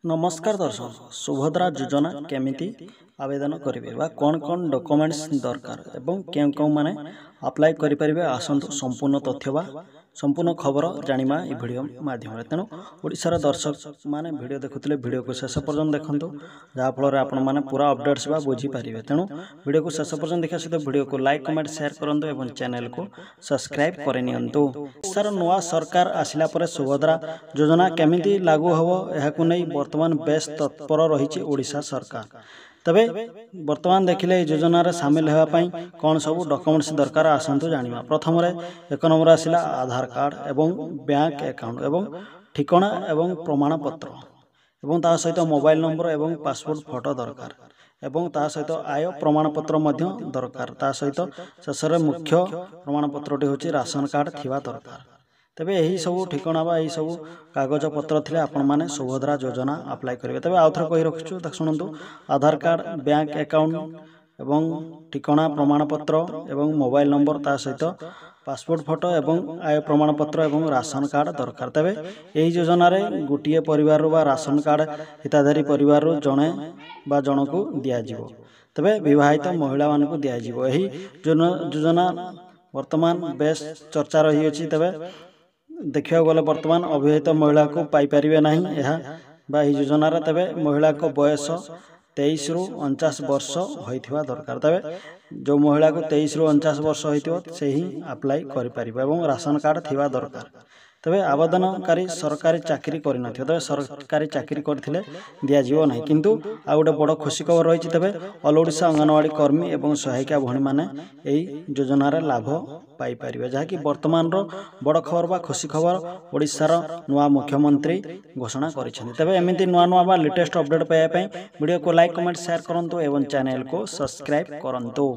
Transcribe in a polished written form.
नमस्कार दर्शक सुभद्रा योजना केमिति आवेदन करेंगे कौन कौन डॉक्यूमेंट्स दरकार एवं क्यों क्यों माने अप्लाई करें आसतु संपूर्ण तथ्य बा संपूर्ण खबर जानिबा ए वीडियो माध्यम तेणु ओडिशार दर्शक माने वीडियो देखुले वीडियो को शेष पर्यंत देखंतु जहाँफल आपण मैंने पूरा अपडेट्स बा बुझी पारे तेणु वीडियो को शेष पर्यंत देखा सहित वीडियो को लाइक कमेंट शेयर करंतु एवं चैनल को सब्सक्राइब करे नियंतु। ओडिशार नवा सरकार आसिला परे सुभद्रा योजना केमिति लागू हबो एहाकु नै वर्तमान बेस तत्पर रही ओडिशा सरकार। तबे वर्तमान देखिले योजन सामिल होगापाई कौन सब डॉक्यूमेंट्स दरकार आसतु जानिबा। प्रथम एक नंबर आसिला आधार कार्ड एवं बैंक अकाउंट एवं ठिकाना एवं प्रमाणपत्र एवं ता सहित मोबाइल नंबर एवं पासपोर्ट फोटो दरकार एवं ता सहित आय प्रमाणपत्र मध्य दरकार। ता सहित शेष मुख्य प्रमाणपत्रटी होची राशन कार्ड थिबा दरकार। तेबे यही सब ठिकाना बा यही सब कागज पत्र थिले आपण माने सुभद्रा योजना अप्लाई करेंगे। तेबे आउ थरे कहि रखछु त सुनंतु आधार कार्ड बैंक अकाउंट एवं ठिकाना प्रमाणपत्र एवं मोबाइल नंबर ता सहित पासपोर्ट फोटो एवं आय प्रमाणपत्र एवं राशन कार्ड दरकार। तेबे यही योजना रे गोटिए परिवार बा राशन कार्ड हिताधारी परिवार जणे बा जनकू दिया जिवो। तेबे विवाहित महिला मानकू दिया जिवो। यही योजना वर्तमान बेस चर्चा रही अछि। तेबे देखा गले वर्तमान अविवाहित महिला को पाई परिबे नाही यह बा योजना रे। तेबे महिला को बयस 23 रु 49 वर्ष होइथिबा दरकार। तेबे जो महिला को 23 रु 49 वर्ष होइथिबो से ही अप्लाई करि परिबो एवं राशन कार्ड थिबा दरकार। तेबे आवेदनकारी सरकारी चाकरी करि नथिबो। तेबे सरकारी चाकरी करथिले दिया जिवो नाही। किंतु आ गोटे बड़ खुशी खबर रही। तेबे ऑल ओडिशा अंगनवाड़ी कर्मी एवं सहायिका भणी माने एई योजना रे लाभ पाई परिबे जहा कि वर्तमान रो बड़ खबर बा खुशी खबर ओडिशार नुआ मुख्यमंत्री घोषणा करिसेंती। तेबे एमिति नुआ नुआ बा लेटेस्ट अपडेट पाइबा पई वीडियो को लाइक कमेंट शेयर करंतु एवं चैनल को सब्सक्राइब करंतु।